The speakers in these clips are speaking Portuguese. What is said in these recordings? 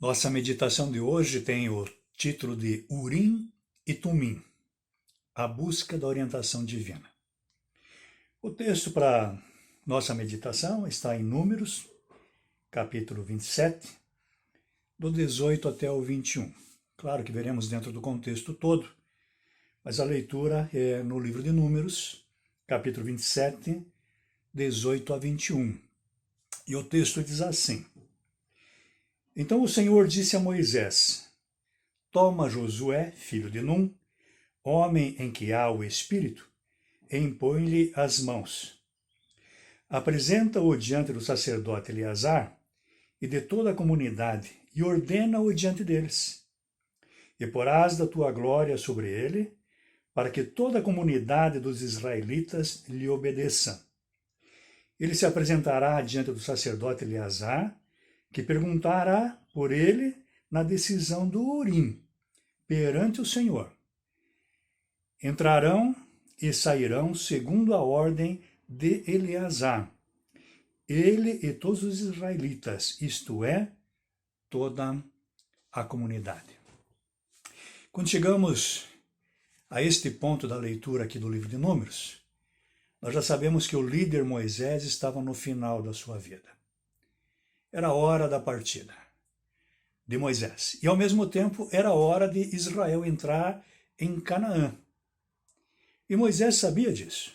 Nossa meditação de hoje tem o título de Urim e Tumim, a busca da orientação divina. O texto para nossa meditação está em Números, capítulo 27, do 18 até o 21. Claro que veremos dentro do contexto todo, mas a leitura é no livro de Números, capítulo 27, 18 a 21. E o texto diz assim: Então o Senhor disse a Moisés: Toma Josué, filho de Num, homem em que há o Espírito, e impõe-lhe as mãos. Apresenta-o diante do sacerdote Eleazar e de toda a comunidade, e ordena-o diante deles. E porás da tua glória sobre ele, para que toda a comunidade dos israelitas lhe obedeça. Ele se apresentará diante do sacerdote Eleazar, que perguntará por ele na decisão do Urim, perante o Senhor. Entrarão e sairão segundo a ordem de Eleazar, ele e todos os israelitas, isto é, toda a comunidade. Quando chegamos a este ponto da leitura aqui do livro de Números, nós já sabemos que o líder Moisés estava no final da sua vida. Era a hora da partida de Moisés. E, ao mesmo tempo, era a hora de Israel entrar em Canaã. E Moisés sabia disso.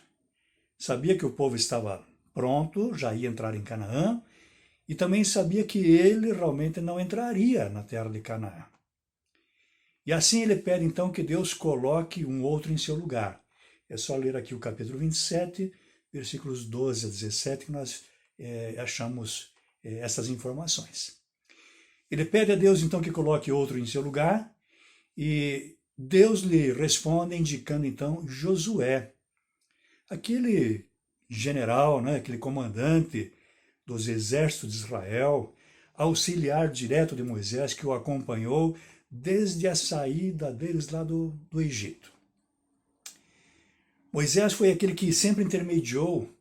Sabia que o povo estava pronto, já ia entrar em Canaã, e também sabia que ele realmente não entraria na terra de Canaã. E assim ele pede, então, que Deus coloque um outro em seu lugar. É só ler aqui o capítulo 27, versículos 12 a 17, que nós achamos essas informações. Ele pede a Deus, então, que coloque outro em seu lugar, e Deus lhe responde indicando, então, Josué, aquele general, né, aquele comandante dos exércitos de Israel, auxiliar direto de Moisés, que o acompanhou desde a saída deles lá do Egito. Moisés foi aquele que sempre intermediou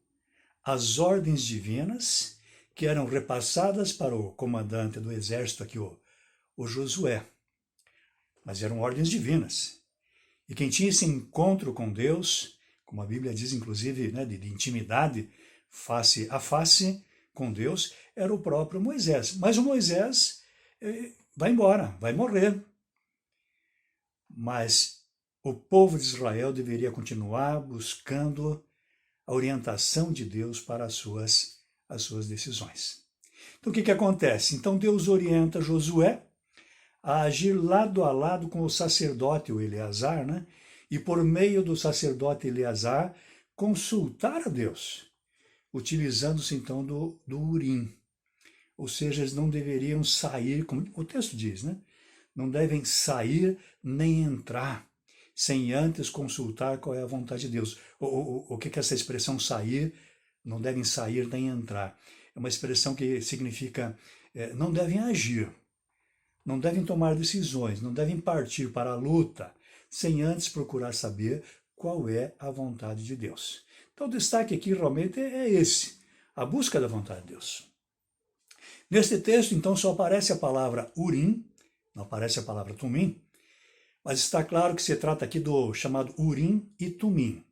as ordens divinas que eram repassadas para o comandante do exército aqui, o Josué. Mas eram ordens divinas. E quem tinha esse encontro com Deus, como a Bíblia diz, inclusive, né, de intimidade, face a face com Deus, era o próprio Moisés. Mas o Moisés vai embora, vai morrer. Mas o povo de Israel deveria continuar buscando a orientação de Deus para as suas decisões. Então, o que acontece? Então, Deus orienta Josué a agir lado a lado com o sacerdote, o Eleazar, né? E por meio do sacerdote Eleazar, consultar a Deus, utilizando-se então do Urim. Ou seja, eles não deveriam sair, como o texto diz, né? Não devem sair nem entrar, sem antes consultar qual é a vontade de Deus. O que é essa expressão sair? Não devem sair nem entrar. É uma expressão que significa não devem agir, não devem tomar decisões, não devem partir para a luta, sem antes procurar saber qual é a vontade de Deus. Então o destaque aqui realmente é esse, a busca da vontade de Deus. Neste texto, então, só aparece a palavra Urim, não aparece a palavra Tumim, mas está claro que se trata aqui do chamado Urim e Tumim.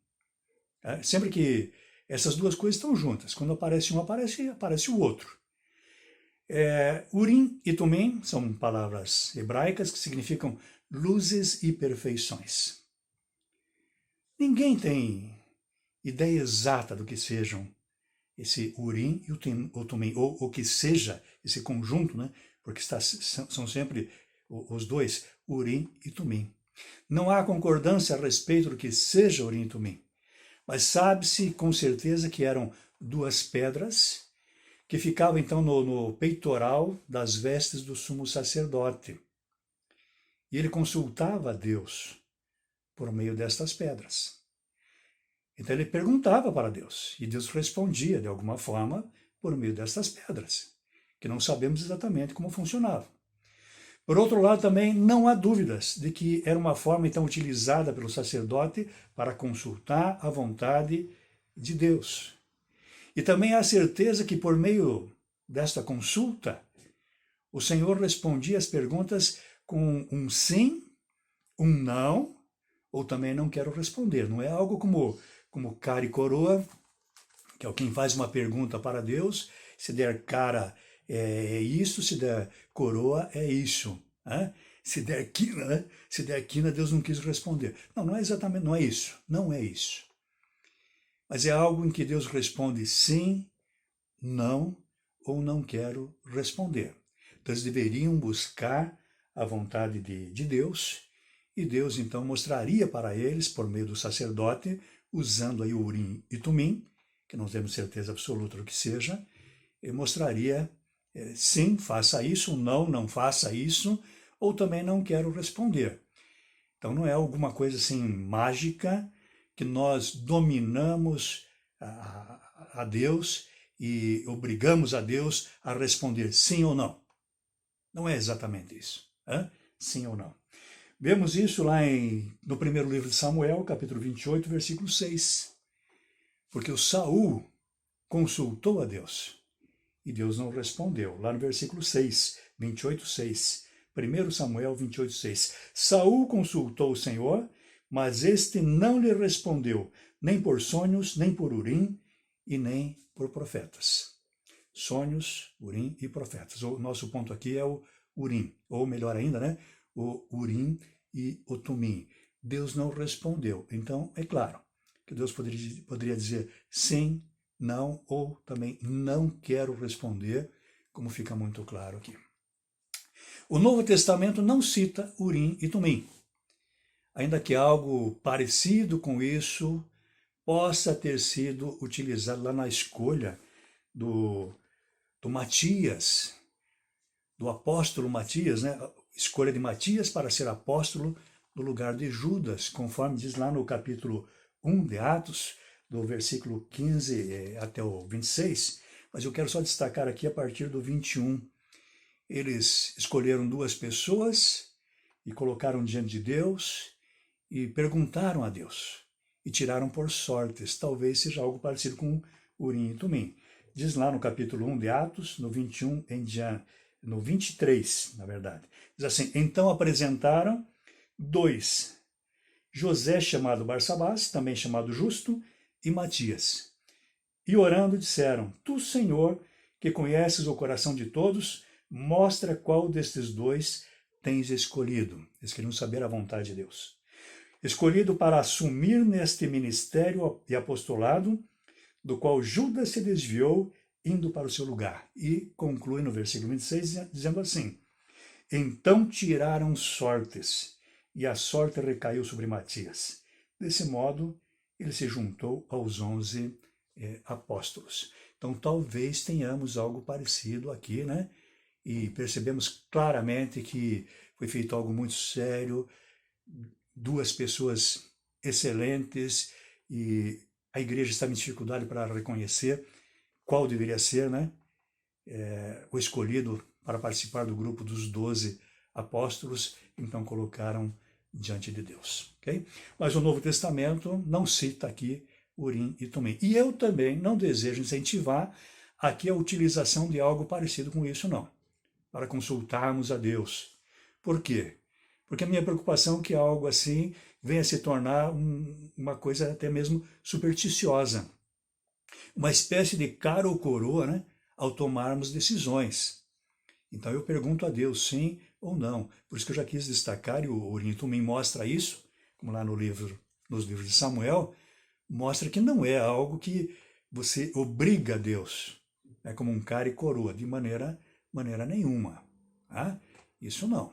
Sempre que essas duas coisas estão juntas, quando aparece um, aparece o outro. Urim e Tumim são palavras hebraicas que significam luzes e perfeições. Ninguém tem ideia exata do que sejam esse Urim e o Tumim, ou o que seja esse conjunto, né? Porque são sempre os dois, Urim e Tumim. Não há concordância a respeito do que seja Urim e Tumim, mas sabe-se com certeza que eram duas pedras que ficavam então no peitoral das vestes do sumo sacerdote. E ele consultava a Deus por meio destas pedras. Então ele perguntava para Deus, e Deus respondia de alguma forma por meio destas pedras, que não sabemos exatamente como funcionavam. Por outro lado, também não há dúvidas de que era uma forma então utilizada pelo sacerdote para consultar a vontade de Deus. E também há certeza que por meio desta consulta, O Senhor respondia as perguntas com um sim, um não, ou também não quero responder. Não é algo como cara e coroa, que é quem faz uma pergunta para Deus, se der cara é isso, se der coroa é isso. Né? Se der quina, né? Se der quina, Deus não quis responder. Não, não é exatamente, não é isso. Não é isso. Mas é algo em que Deus responde sim, não ou não quero responder. Então eles deveriam buscar a vontade de Deus, e Deus então mostraria para eles, por meio do sacerdote, usando aí o Urim e Tumim, que não temos certeza absoluta do que seja, e mostraria sim, faça isso, não, não faça isso, ou também não quero responder. Então não é alguma coisa assim mágica que nós dominamos a Deus e obrigamos a Deus a responder sim ou não. Não é exatamente isso. Hein? Sim ou não. Vemos isso lá no primeiro livro de Samuel, capítulo 28, versículo 6. Porque o Saul consultou a Deus e Deus não respondeu. Lá no versículo 6, 28, 6. 1 Samuel 28, 6. Saul consultou o Senhor, mas este não lhe respondeu, nem por sonhos, nem por Urim e nem por profetas. Sonhos, Urim e profetas. O nosso ponto aqui é o Urim, ou melhor ainda, né? O Urim e o Tumim. Deus não respondeu. Então, é claro que Deus poderia dizer sim, não, ou também não quero responder, como fica muito claro aqui. O Novo Testamento não cita Urim e Tumim, ainda que algo parecido com isso possa ter sido utilizado lá na escolha do Matias, do apóstolo Matias, né? Escolha de Matias para ser apóstolo no lugar de Judas, conforme diz lá no capítulo 1 de Atos, do versículo 15 até o 26, mas eu quero só destacar aqui a partir do 21. Eles escolheram 2 pessoas e colocaram diante de Deus e perguntaram a Deus e tiraram por sortes. Talvez seja algo parecido com Urim e Tumim. Diz lá no capítulo 1 de Atos, no 21 em diante, no 23, na verdade. Diz assim: então apresentaram 2, José chamado Barsabás, também chamado Justo, e Matias. E orando disseram: tu, Senhor, que conheces o coração de todos, mostra qual destes 2 tens escolhido. Eles queriam saber a vontade de Deus. Escolhido para assumir neste ministério e apostolado, do qual Judas se desviou, indo para o seu lugar. E conclui no versículo 26, dizendo assim: então tiraram sortes, e a sorte recaiu sobre Matias. Desse modo, ele se juntou aos 11 apóstolos. Então, talvez tenhamos algo parecido aqui, né? E percebemos claramente que foi feito algo muito sério, 2 pessoas excelentes, e a igreja estava em dificuldade para reconhecer qual deveria ser, né? O escolhido para participar do grupo dos 12 apóstolos, então colocaram diante de Deus. Okay? Mas o Novo Testamento não cita aqui Urim e Tumim. E eu também não desejo incentivar aqui a utilização de algo parecido com isso, não, para consultarmos a Deus. Por quê? Porque a minha preocupação é que algo assim venha se tornar uma coisa até mesmo supersticiosa, uma espécie de cara ou coroa, né, ao tomarmos decisões. Então eu pergunto a Deus sim ou não. Por isso que eu já quis destacar, e o Urim e Tumim mostra isso, como lá nos livros de Samuel, mostra que não é algo que você obriga a Deus, é como um cara e coroa, de maneira nenhuma. Tá? Isso não.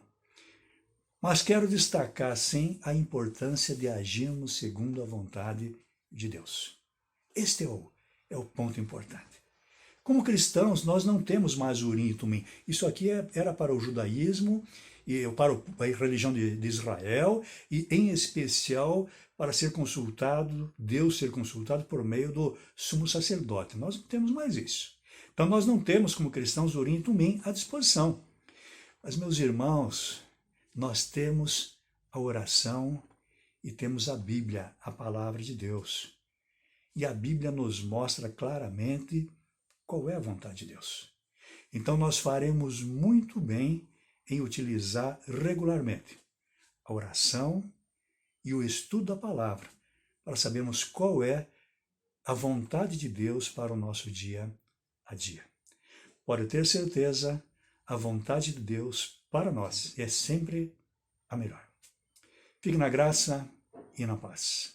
Mas quero destacar, sim, a importância de agirmos segundo a vontade de Deus. Este é o ponto importante. Como cristãos, nós não temos mais Urim e Tumim. Isso aqui era para o judaísmo, e para a religião de Israel, e em especial para ser consultado, Deus ser consultado por meio do sumo sacerdote. Nós não temos mais isso. Então nós não temos como cristãos Urim e Tumim à disposição. Mas, meus irmãos, nós temos a oração e temos a Bíblia, a palavra de Deus. E a Bíblia nos mostra claramente qual é a vontade de Deus. Então nós faremos muito bem em utilizar regularmente a oração e o estudo da palavra, para sabermos qual é a vontade de Deus para o nosso dia a dia. Pode ter certeza, a vontade de Deus para nós é sempre a melhor. Fique na graça e na paz.